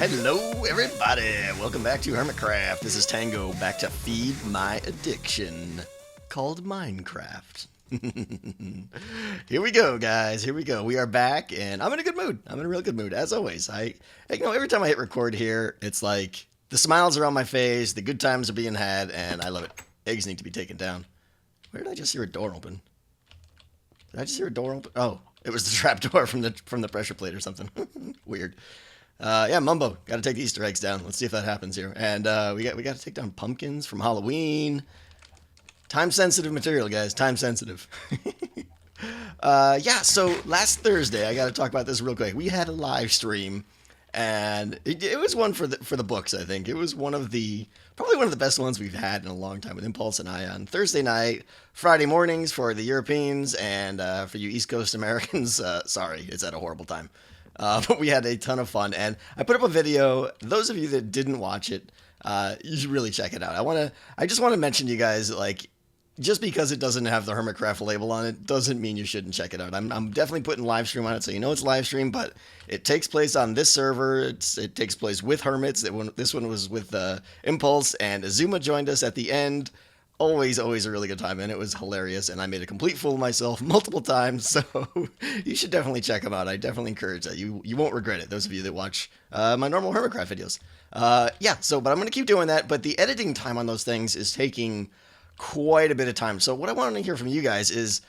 Hello, everybody. Welcome back to Hermitcraft. This is Tango, back to feed my addiction, called Minecraft. Here we go, guys. Here we go. We are back, and I'm in a good mood. I'm in a real good mood, as always. Every time I hit record here, it's like the smiles are on my face, the good times are being had, and I love it. Eggs need to be taken down. Where did I just hear a door open? Did I just hear a door open? Oh, it was the trap door from the pressure plate or something. Weird. Yeah, Mumbo, got to take the Easter eggs down. Let's see if that happens here. And we got to take down pumpkins from Halloween. Time sensitive material, guys. Time sensitive. Yeah. So last Thursday, I got to talk about this real quick. We had a live stream, and it was one for the books. I think it was probably one of the best ones we've had in a long time with Impulse and I on Thursday night, Friday mornings for the Europeans, and for you East Coast Americans. Sorry, it's at a horrible time. But we had a ton of fun, and I put up a video. Those of you that didn't watch it, you should really check it out. I just want to mention to you guys, like, just because it doesn't have the Hermitcraft label on it, doesn't mean you shouldn't check it out. I'm definitely putting live stream on it, so you know it's live stream, but it takes place on this server. It takes place with Hermits. This one was with Impulse, and Azuma joined us at the end. Always a really good time, and it was hilarious, and I made a complete fool of myself multiple times, so you should definitely check them out. I definitely encourage that. You won't regret it, those of you that watch my normal Hermitcraft videos. Yeah, but I'm going to keep doing that, but the editing time on those things is taking quite a bit of time. So what I want to hear from you guys is,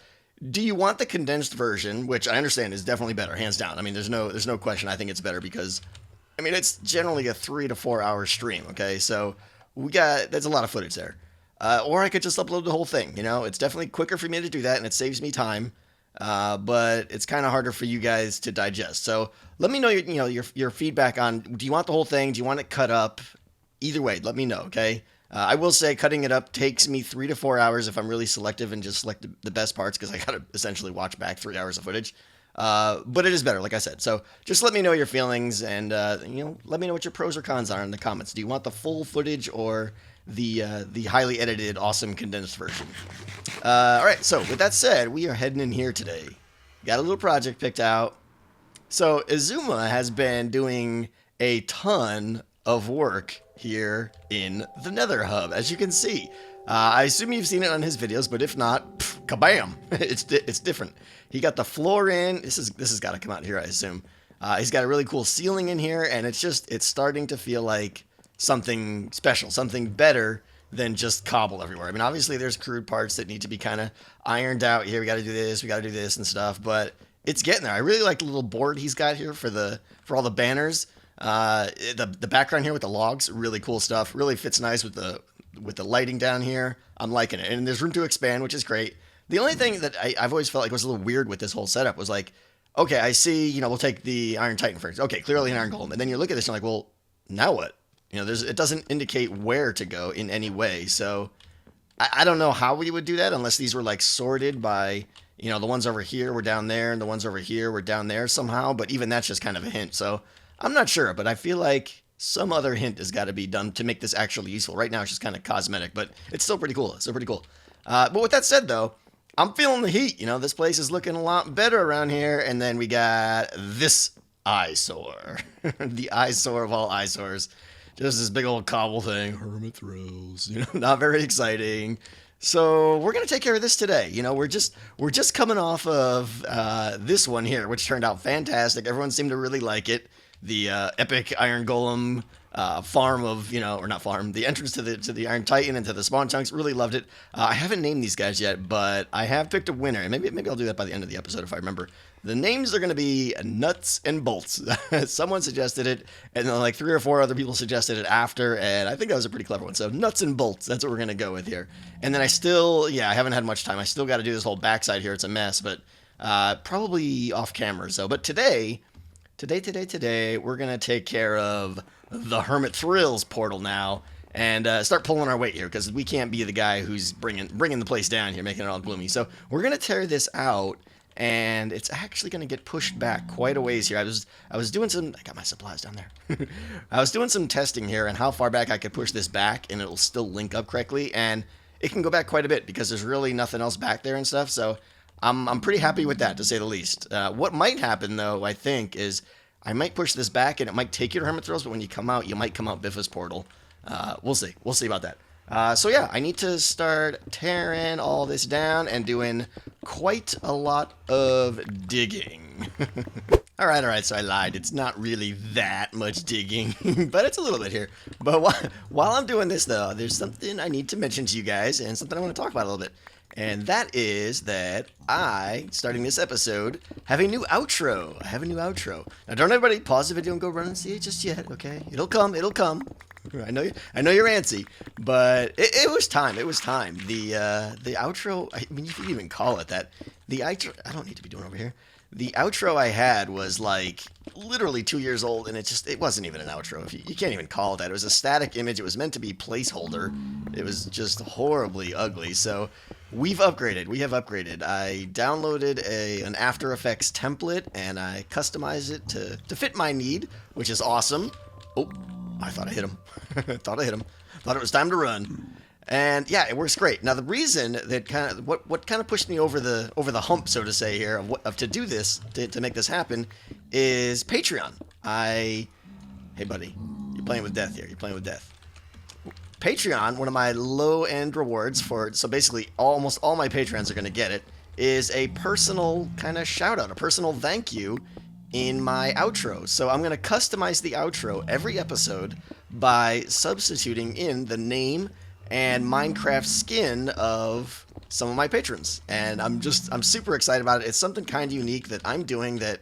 do you want the condensed version, which I understand is definitely better, hands down. I mean, there's no question. I think it's better because, I mean, it's generally a 3 to 4 hour stream, okay? So there's a lot of footage there. Or I could just upload the whole thing. You know, it's definitely quicker for me to do that, and it saves me time. But it's kind of harder for you guys to digest. So let me know your feedback on. Do you want the whole thing? Do you want it cut up? Either way, let me know. Okay. I will say cutting it up takes me 3 to 4 hours if I'm really selective and just select the best parts, because I gotta essentially watch back 3 hours of footage. But it is better, like I said. So just let me know your feelings, and let me know what your pros or cons are in the comments. Do you want the full footage or the highly edited, awesome condensed version? All right. So with that said, we are heading in here today. Got a little project picked out. So Azuma has been doing a ton of work here in the Nether hub, as you can see. I assume you've seen it on his videos, but if not, kabam! It's different. He got the floor in. This has got to come out here, I assume. He's got a really cool ceiling in here, and it's starting to feel like something special, something better than just cobble everywhere. I mean, obviously there's crude parts that need to be kind of ironed out here. We got to do this and stuff, but it's getting there. I really like the little board he's got here for all the banners. The background here with the logs, really cool stuff. Really fits nice with the lighting down here. I'm liking it, and there's room to expand, which is great. The only thing that I've always felt like was a little weird with this whole setup was like, okay, I see, we'll take the Iron Titan first. Okay, clearly an Iron Golem, and then you look at this and you're like, well, now what? It doesn't indicate where to go in any way. So I don't know how we would do that unless these were like sorted by, the ones over here were down there and the ones over here were down there somehow. But even that's just kind of a hint. So I'm not sure, but I feel like some other hint has got to be done to make this actually useful. Right now it's just kind of cosmetic, but it's still pretty cool. But with that said, though, I'm feeling the heat. This place is looking a lot better around here. And then we got this eyesore, the eyesore of all eyesores. Just this big old cobble thing, Hermit Thrills, not very exciting. So we're going to take care of this today. We're just coming off of this one here, which turned out fantastic. Everyone seemed to really like it. The epic Iron Golem farm of, or not farm, the entrance to the Iron Titan and to the spawn chunks. Really loved it. I haven't named these guys yet, but I have picked a winner. And maybe I'll do that by the end of the episode if I remember. The names are going to be Nuts and Bolts. Someone suggested it, and then like 3 or 4 other people suggested it after, and I think that was a pretty clever one. So Nuts and Bolts, that's what we're going to go with here. And then I haven't had much time. I still got to do this whole backside here. It's a mess, but probably off camera. But today, we're going to take care of the Hermit Thrills portal now and start pulling our weight here, because we can't be the guy who's bringing the place down here, making it all gloomy. So we're going to tear this out, and it's actually going to get pushed back quite a ways here. I was doing some, I got my supplies down there. I was doing some testing here and how far back I could push this back and it'll still link up correctly, and it can go back quite a bit because there's really nothing else back there and stuff. So I'm pretty happy with that, to say the least. What might happen though, I think, is I might push this back, and it might take you to Hermit Thrills, but when you come out, you might come out Biffa's portal. We'll see. We'll see about that. So yeah, I need to start tearing all this down and doing quite a lot of digging. All right, so I lied. It's not really that much digging, but it's a little bit here. But while I'm doing this, though, there's something I need to mention to you guys and something I want to talk about a little bit. And that is that I, starting this episode, have a new outro. I have a new outro. Now, don't everybody pause the video and go run and see it just yet, okay? It'll come. It'll come. I know you're antsy, but it was time. It was time. The outro, I mean, you could even call it that. The outro, I don't need to be doing over here. The outro I had was like literally 2 years old, and it wasn't even an outro. You can't even call it that. It was a static image. It was meant to be placeholder. It was just horribly ugly. So we've upgraded. We have upgraded. I downloaded an After Effects template, and I customized it to fit my need, which is awesome. Oh, I thought I hit him. Thought it was time to run. And yeah, it works great. Now the reason that what kind of pushed me over the hump, so to say, here of to do this to make this happen is Patreon. Hey buddy, you're playing with death here. You're playing with death. Patreon, one of my low end rewards so basically almost all my patrons are going to get it, is a personal kind of shout out, a personal thank you in my outro. So I'm going to customize the outro every episode by substituting in the name and Minecraft skin of some of my patrons. And I'm super excited about it. It's something kind of unique that I'm doing that,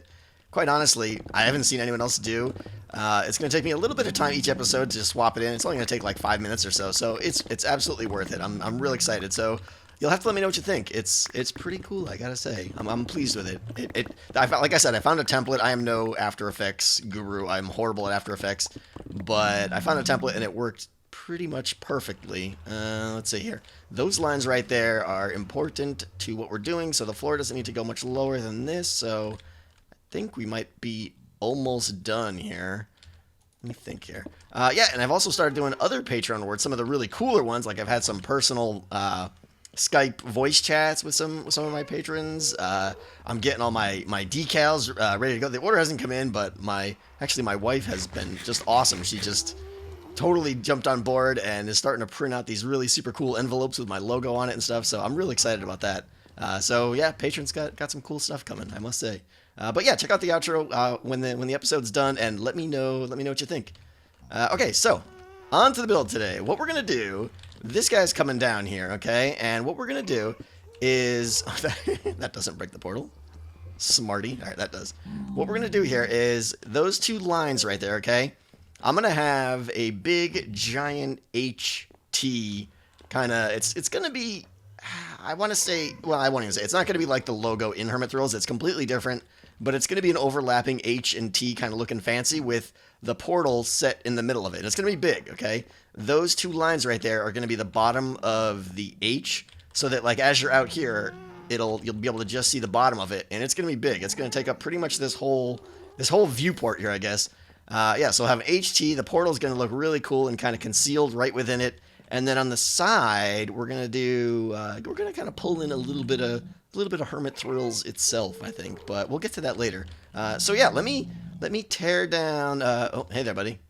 quite honestly, I haven't seen anyone else do. It's going to take me a little bit of time each episode to swap it in. It's only going to take like 5 minutes or so. So it's absolutely worth it. I'm really excited. So you'll have to let me know what you think. It's pretty cool, I gotta say. I'm pleased with it. Like I said, I found a template. I am no After Effects guru. I'm horrible at After Effects, but I found a template and it worked pretty much perfectly. Let's see here. Those lines right there are important to what we're doing, so the floor doesn't need to go much lower than this. So I think we might be almost done here. Let me think here. Yeah, and I've also started doing other Patreon words, some of the really cooler ones. Like I've had some personal Skype voice chats with some of my patrons. I'm getting all my decals ready to go. The order hasn't come in, but my wife has been just awesome. She just totally jumped on board and is starting to print out these really super cool envelopes with my logo on it and stuff. So I'm really excited about that. So yeah, patrons got some cool stuff coming, I must say. But yeah, check out the outro when the episode's done and let me know what you think. Okay, so on to the build today. What we're gonna do. This guy's coming down here, okay? And what we're gonna do is that doesn't break the portal. Smarty. All right, that does. What we're gonna do here is those two lines right there, okay? I'm gonna have a big giant HT kind of. It's gonna be. I want to say. Well, I won't even say. It's not gonna be like the logo in Hermit Thrills. It's completely different. But it's gonna be an overlapping H and T kind of looking fancy with the portal set in the middle of it. And it's gonna be big, okay? Those two lines right there are gonna be the bottom of the H, so that like as you're out here, you'll be able to just see the bottom of it, and it's gonna be big. It's gonna take up pretty much this whole viewport here, I guess. Yeah, so I'll have HT. The portal's going to look really cool and kind of concealed right within it. And then on the side, we're going to kind of pull in a little bit of Hermit Thrills itself, I think. But we'll get to that later. So yeah, let me tear down. Oh, hey there, buddy.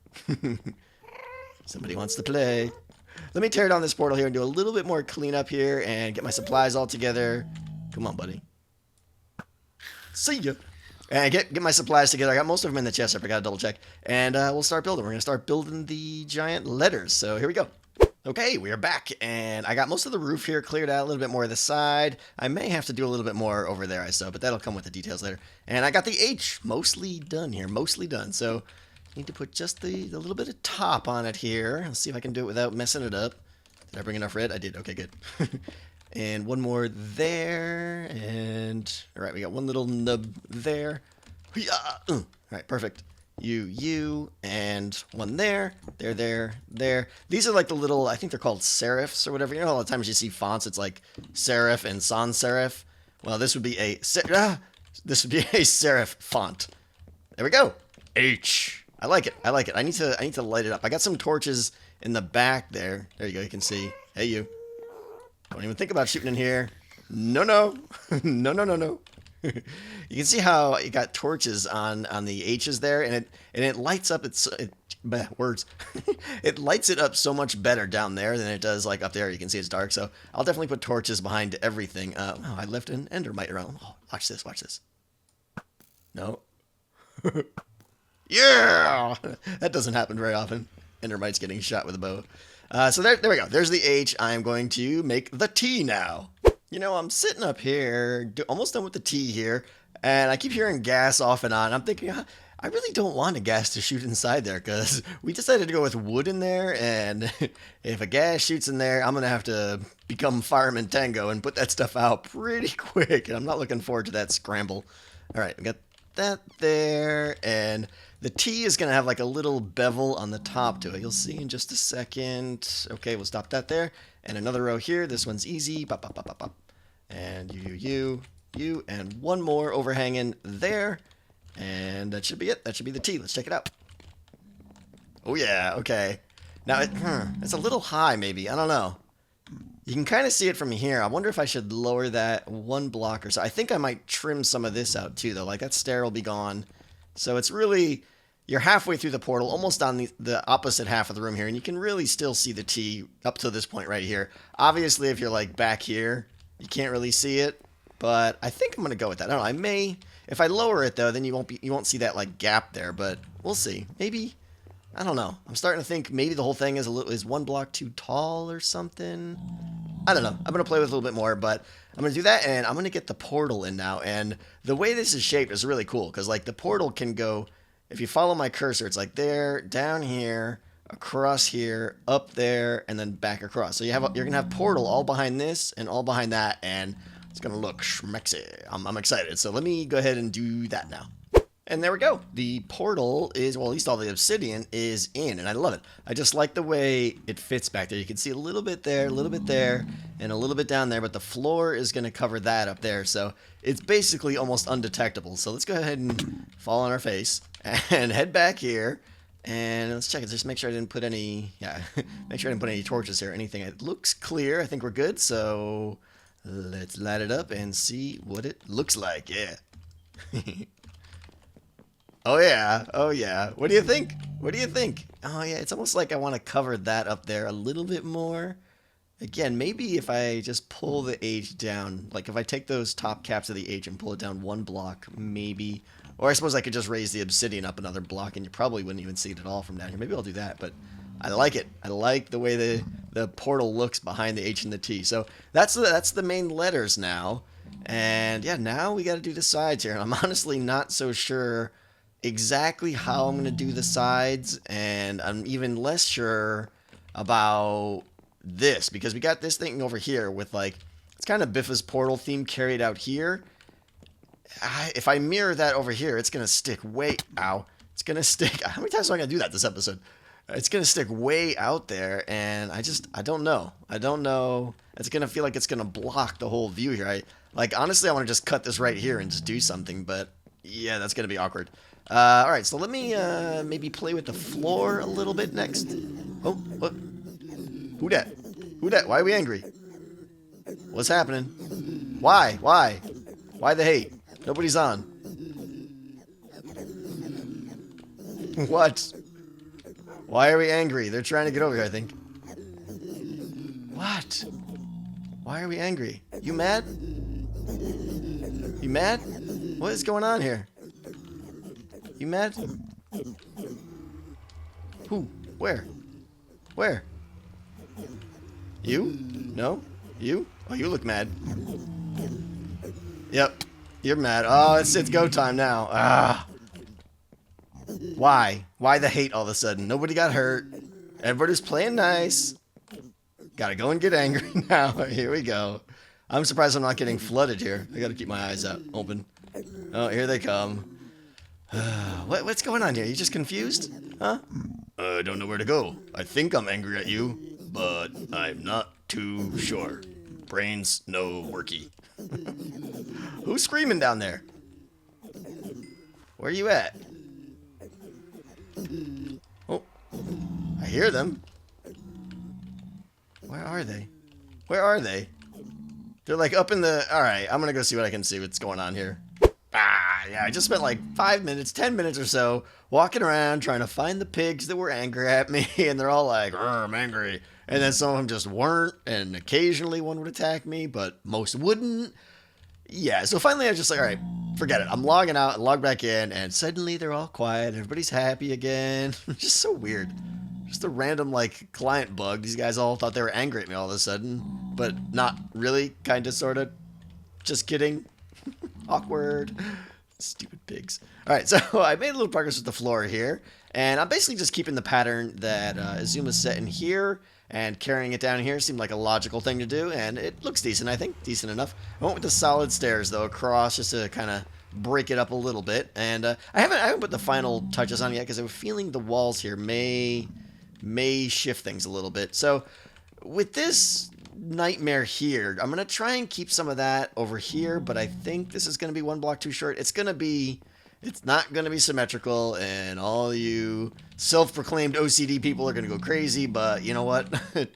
Somebody wants to play. Let me tear down this portal here and do a little bit more cleanup here and get my supplies all together. Come on, buddy. See ya. And get my supplies together. I got most of them in the chest. I forgot to double check. And we'll start building. We're going to start building the giant letters. So here we go. Okay, we are back. And I got most of the roof here cleared out. A little bit more of the side. I may have to do a little bit more over there, I saw. But that'll come with the details later. And I got the H mostly done here. Mostly done. So need to put just the little bit of top on it here. Let's see if I can do it without messing it up. Did I bring enough red? I did. Okay, good. And one more there, and all right, we got one little nub there. All right, perfect. You, and one there. There. These are like the little, I think they're called serifs or whatever. You know, all the times you see fonts, it's like serif and sans serif. Well, this would be a serif font. There we go. H. I like it. I need to light it up. I got some torches in the back there. There you go. You can see. Hey, you. Don't even think about shooting in here. No. No. You can see how it got torches on the H's there, and it lights up words. It lights it up so much better down there than it does like up there. You can see it's dark, so I'll definitely put torches behind everything. Oh, I left an endermite around. Oh, watch this, watch this. No. Yeah! That doesn't happen very often. Endermite's getting shot with a bow. So there we go. There's the H. I'm going to make the T now. You know, I'm sitting up here, almost done with the T here, and I keep hearing gas off and on. I'm thinking, I really don't want a gas to shoot inside there, because we decided to go with wood in there, and if a gas shoots in there, I'm going to have to become Fireman Tango and put that stuff out pretty quick, and I'm not looking forward to that scramble. All right, we got that there, and the T is going to have like a little bevel on the top to it. You'll see in just a second. Okay, we'll stop that there. And another row here. This one's easy. Pop, pop, pop, pop, pop. And you, and one more overhanging there. And that should be it. That should be the T. Let's check it out. Oh, yeah. Okay. Now, it's a little high, maybe. I don't know. You can kind of see it from here. I wonder if I should lower that one block or so. I think I might trim some of this out, too, though. Like, that stair will be gone. So it's really... You're halfway through the portal, almost on the opposite half of the room here, and you can really still see the T up to this point right here. Obviously, if you're like back here, you can't really see it, but I think I'm gonna go with that. I don't know. I may, if I lower it though, then you won't see that like gap there, but we'll see. Maybe, I don't know. I'm starting to think maybe the whole thing is one block too tall or something. I don't know. I'm gonna play with it a little bit more, but I'm gonna do that, and I'm gonna get the portal in now. And the way this is shaped is really cool because like the portal can go. If you follow my cursor, it's like there, down here, across here, up there, and then back across. So you're gonna have portal all behind this and all behind that, and it's gonna look schmexy. I'm excited. So let me go ahead and do that now. And there we go. The portal is, well, at least all the obsidian is in, and I love it. I just like the way it fits back there. You can see a little bit there, a little bit there, and a little bit down there, but the floor is going to cover that up there, so it's basically almost undetectable. So let's go ahead and fall on our face and head back here, and let's check it. Just make sure I didn't put any, make sure I didn't put any torches here or anything. It looks clear. I think we're good, so let's light it up and see what it looks like. Yeah. Oh, yeah. Oh, yeah. What do you think? What do you think? Oh, yeah. It's almost like I want to cover that up there a little bit more. Again, maybe if I just pull the H down, like if I take those top caps of the H and pull it down one block, maybe. Or I suppose I could just raise the obsidian up another block and you probably wouldn't even see it at all from down here. Maybe I'll do that, but I like it. I like the way the portal looks behind the H and the T. So that's the main letters now. And yeah, now we got to do the sides here. I'm honestly not so sure exactly how I'm going to do the sides, and I'm even less sure about this, because we got this thing over here with like, it's kind of Biffa's portal theme carried out here. If I mirror that over here, it's going to stick way, it's going to stick, how many times am I going to do that this episode? It's going to stick way out there, and I don't know. I don't know. It's going to feel like it's going to block the whole view here. Honestly, I want to just cut this right here and just do something, but yeah, that's going to be awkward. Alright, so let me maybe play with the floor a little bit next. Oh, what? Who dat? Who dat? Why are we angry? What's happening? Why? Why? Why the hate? Nobody's on. What? Why are we angry? They're trying to get over here, I think. What? Why are we angry? You mad? You mad? What is going on here? You mad? Who? Where? Where? You? No? You? Oh, you look mad. Yep. You're mad. Oh, it's go time now. Ah. Why? Why the hate all of a sudden? Nobody got hurt. Everybody's playing nice. Gotta go and get angry now. Here we go. I'm surprised I'm not getting flooded here. I gotta keep my eyes out open. Oh, here they come. What's going on here? You just confused? Huh? I don't know where to go. I think I'm angry at you, but I'm not too sure. Brains no worky. Who's screaming down there? Where are you at? Oh, I hear them. Where are they? Where are they? They're like up in the... Alright, I'm gonna go see what I can see what's going on here. Yeah, I just spent like 5 minutes, 10 minutes or so walking around trying to find the pigs that were angry at me, and they're all like, I'm angry. And then some of them just weren't, and occasionally one would attack me, but most wouldn't. Yeah, so finally I was just like, all right, forget it. I'm logging out and log back in, and suddenly they're all quiet. Everybody's happy again. Just so weird. Just a random, like, client bug. These guys all thought they were angry at me all of a sudden, but not really, kind of, sort of. Just kidding. Awkward. Stupid pigs. All right, so I made a little progress with the floor here, and I'm basically just keeping the pattern that Azuma set in here, and carrying it down here seemed like a logical thing to do, and it looks decent, I think. Decent enough. I went with the solid stairs, though, across, just to kind of break it up a little bit, and I haven't put the final touches on it yet, because I have a feeling the walls here may shift things a little bit. So with this nightmare here, I'm going to try and keep some of that over here, but I think this is going to be one block too short. It's not going to be symmetrical, and all you self-proclaimed OCD people are going to go crazy, but you know what?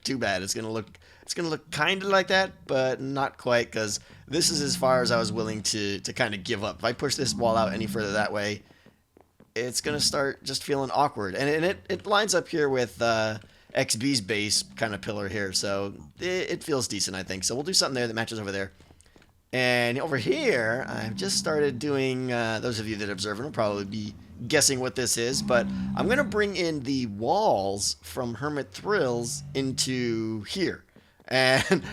Too bad. It's going to look kind of like that, but not quite, because this is as far as I was willing to kind of give up. If I push this wall out any further that way, it's going to start just feeling awkward. And it lines up here with XB's base kind of pillar here, so it feels decent, I think. So we'll do something there that matches over there. And over here, I've just started doing, those of you that observe will probably be guessing what this is, but I'm going to bring in the walls from Hermit Thrills into here. And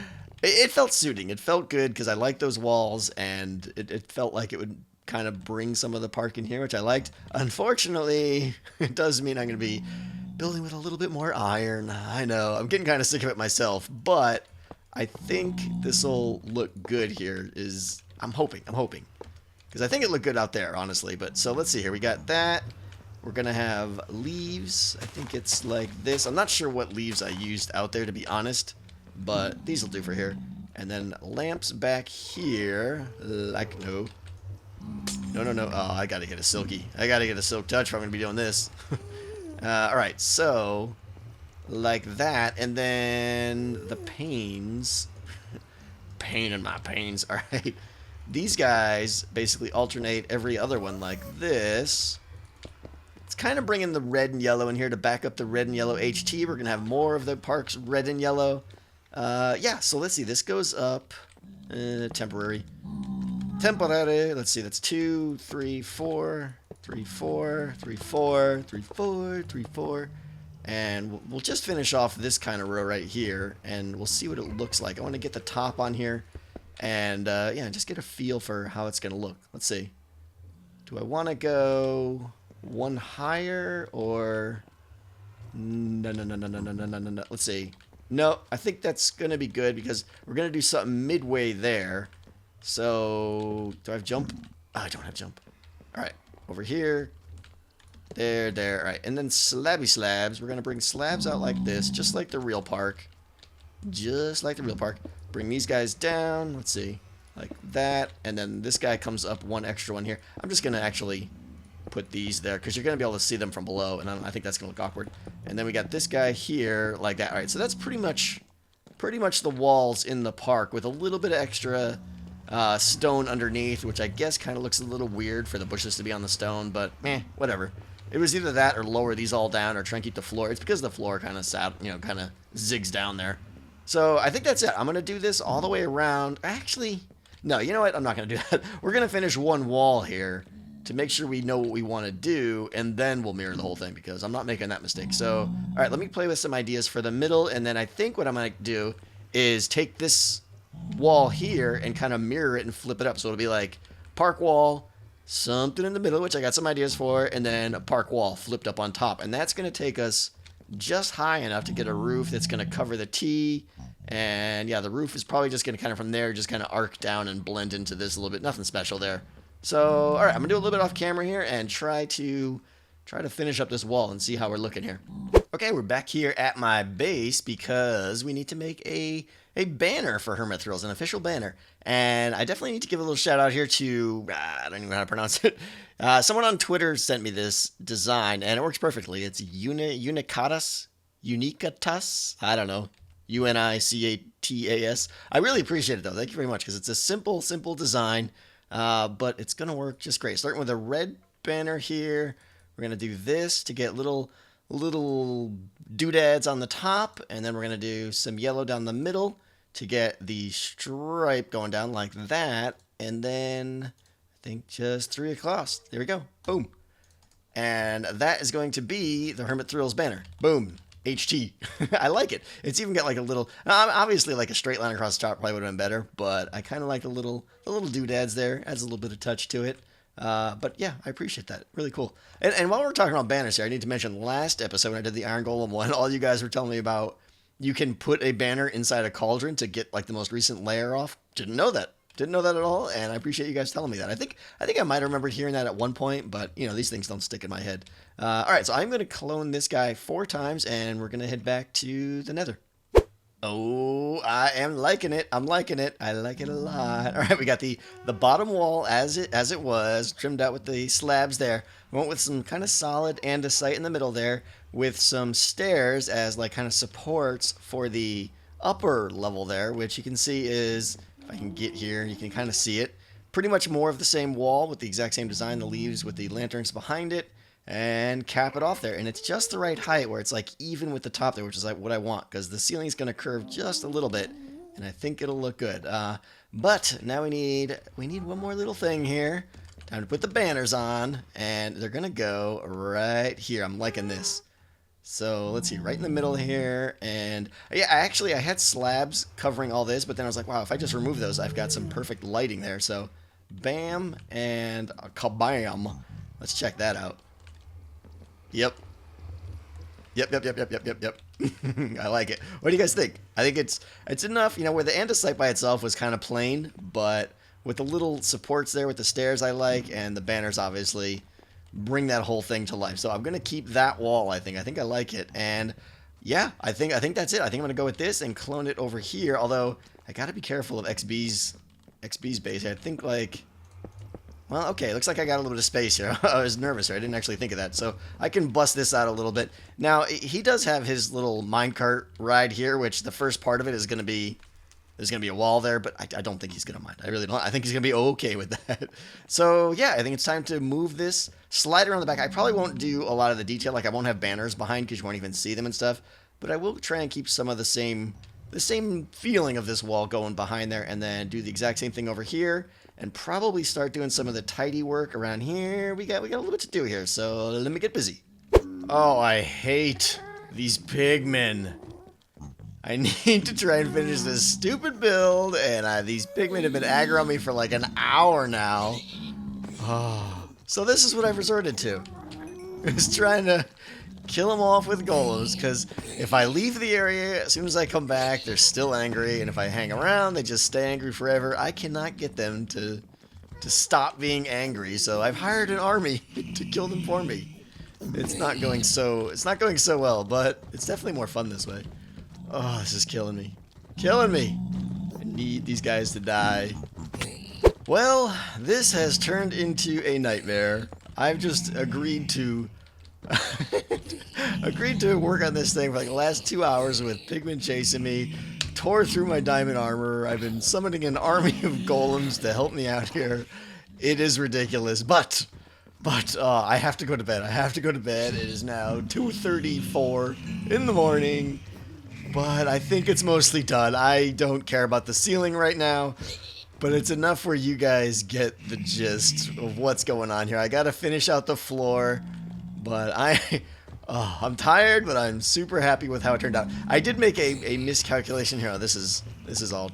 it felt suiting. It felt good because I like those walls, and it felt like it would kind of bring some of the park in here, which I liked. Unfortunately, it does mean I'm going to be building with a little bit more iron. I know, I'm getting kind of sick of it myself, but I think this will look good here. I'm hoping. Because I think it looked good out there, honestly. But so let's see here. We got that. We're going to have leaves. I think it's like this. I'm not sure what leaves I used out there, to be honest. But these will do for here. And then lamps back here. Like, no. No. Oh, I got to get a silky. I got to get a silk touch if I'm going to be doing this. Alright, so like that, and then the panes. Pain in my panes. Alright. These guys basically alternate every other one like this. It's kind of bringing the red and yellow in here to back up the red and yellow HT. We're going to have more of the parks red and yellow. Yeah, so let's see. This goes up. Temporary. Let's see. That's 2, 3, 4, 3, 4, 3, 4, 3, 4, 3, 4. And we'll just finish off this kind of row right here, and we'll see what it looks like. I want to get the top on here, and yeah, just get a feel for how it's going to look. Let's see. Do I want to go one higher, or... No. Let's see. No, I think that's going to be good, because we're going to do something midway there. So, do I have jump? Oh, I don't have jump. Alright, over here. There. Alright, and then slabby slabs. We're going to bring slabs out like this, just like the real park. Just like the real park. Bring these guys down. Let's see. Like that. And then this guy comes up one extra one here. I'm just going to actually put these there, because you're going to be able to see them from below, and I think that's going to look awkward. And then we got this guy here, like that. Alright, so that's pretty much the walls in the park, with a little bit of extra stone underneath, which I guess kind of looks a little weird for the bushes to be on the stone, but whatever. It was either that or lower these all down or try and keep the floor. It's because the floor kind of kind of zigs down there. So I think that's it. I'm going to do this all the way around. Actually, no, you know what? I'm not going to do that. We're going to finish one wall here to make sure we know what we want to do, and then we'll mirror the whole thing, because I'm not making that mistake. So, all right, let me play with some ideas for the middle, and then I think what I'm going to do is take this wall here and kind of mirror it and flip it up. So it'll be like park wall, something in the middle, which I got some ideas for, and then a park wall flipped up on top. And that's going to take us just high enough to get a roof that's going to cover the T. And yeah, the roof is probably just going to kind of from there just kind of arc down and blend into this a little bit. Nothing special there. So, all right, I'm going to do a little bit off camera here and try to finish up this wall and see how we're looking here. Okay, we're back here at my base because we need to make a banner for Hermit Thrills, an official banner. And I definitely need to give a little shout out here to, I don't even know how to pronounce it. Someone on Twitter sent me this design, and it works perfectly. It's Unicatas? I don't know. Unicatas. I really appreciate it, though. Thank you very much, because it's a simple design. but it's going to work just great. Starting with a red banner here. We're going to do this to get little doodads on the top, and then we're going to do some yellow down the middle to get the stripe going down like that, and then I think just 3 across. There we go. Boom. And that is going to be the Hermit Thrills banner. Boom. HT. I like it. It's even got like a little, obviously like a straight line across the top probably would have been better, but I kind of like the little doodads there. Adds a little bit of touch to it. But yeah, I appreciate that. Really cool. And while we're talking about banners here, I need to mention last episode when I did the Iron Golem one, all you guys were telling me about you can put a banner inside a cauldron to get like the most recent layer off. Didn't know that. Didn't know that at all, and I appreciate you guys telling me that. I think I might have remembered hearing that at one point, but you know, these things don't stick in my head. All right, so I'm going to clone this guy 4 times, and we're going to head back to the Nether. Oh, I am liking it. I'm liking it. I like it a lot. All right, we got the bottom wall as it was, trimmed out with the slabs there. We went with some kind of solid andesite in the middle there, with some stairs as like kind of supports for the upper level there, which you can see is, if I can get here, you can kind of see it. Pretty much more of the same wall with the exact same design, the leaves with the lanterns behind it, and cap it off there. And it's just the right height where it's like even with the top there, which is like what I want, because the ceiling is going to curve just a little bit, and I think it'll look good. But now we need one more little thing here. Time to put the banners on, and they're going to go right here. I'm liking this. So let's see, right in the middle here, and yeah, I had slabs covering all this, but then I was like, wow, if I just remove those, I've got some perfect lighting there. So bam and a kabam. Let's check that out. Yep. I like it. What do you guys think? I think it's enough, you know, where the andesite by itself was kind of plain, but with the little supports there with the stairs I like, and the banners obviously bring that whole thing to life. So I'm going to keep that wall, I think. I think I like it. And yeah, I think that's it. I think I'm going to go with this and clone it over here. Although I got to be careful of XB's base. I think like, well, okay, looks like I got a little bit of space here. I was nervous here. I didn't actually think of that. So I can bust this out a little bit. Now, he does have his little minecart ride here, which the first part of it is going to be, there's going to be a wall there, but I don't think he's going to mind. I really don't. I think he's going to be okay with that. So yeah, I think it's time to move this, slide around the back. I probably won't do a lot of the detail. Like I won't have banners behind because you won't even see them and stuff. But I will try and keep some of the same feeling of this wall going behind there, and then do the exact same thing over here, and probably start doing some of the tidy work around here. We got a little bit to do here, so let me get busy. Oh, I hate these pigmen. I need to try and finish this stupid build, and these pigmen have been aggroing me for like an hour now. Oh. So this is what I've resorted to. Is trying to kill them off with golems, because if I leave the area, as soon as I come back, they're still angry, and if I hang around, they just stay angry forever. I cannot get them to stop being angry, so I've hired an army to kill them for me. It's not going so well, but it's definitely more fun this way. Oh, this is killing me. Killing me. I need these guys to die. Well, this has turned into a nightmare. I've just agreed to work on this thing for like the last 2 hours with pigmen chasing me. Tore through my diamond armor. I've been summoning an army of golems to help me out here. It is ridiculous, but I have to go to bed. It is now 2:34 in the morning. But I think it's mostly done. I don't care about the ceiling right now, but it's enough where you guys get the gist of what's going on here. I gotta finish out the floor, but I'm tired, but I'm super happy with how it turned out. I did make a miscalculation here. This is all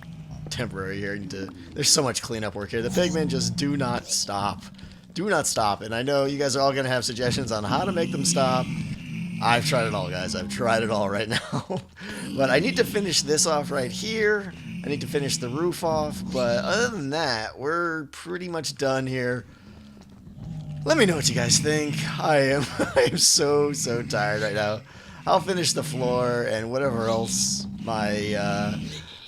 temporary here. There's so much cleanup work here. The pigmen just do not stop. And I know you guys are all gonna have suggestions on how to make them stop. I've tried it all, guys. I've tried it all right now. But I need to finish this off right here. I need to finish the roof off. But other than that, we're pretty much done here. Let me know what you guys think. I am so tired right now. I'll finish the floor and whatever else my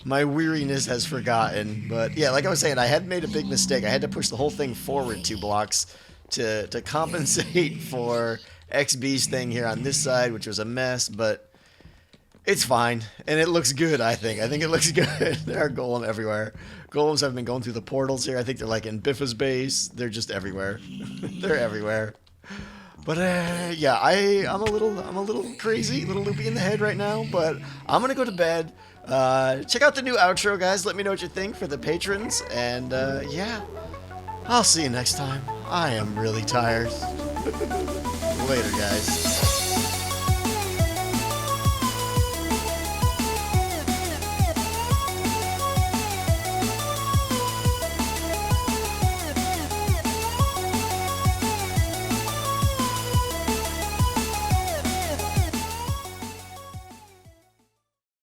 weariness has forgotten. But yeah, like I was saying, I had made a big mistake. I had to push the whole thing forward 2 blocks to compensate for XB's thing here on this side, which was a mess, but It's fine, and it looks good, I think. I think it looks good. There are golem everywhere. Golems have been going through the portals here. I think they're like in Biffa's base. They're just everywhere. They're everywhere. But yeah, I'm a little crazy, a little loopy in the head right now. But I'm gonna go to bed. Check out the new outro, guys. Let me know what you think for the patrons. And yeah, I'll see you next time. I am really tired. Later, guys.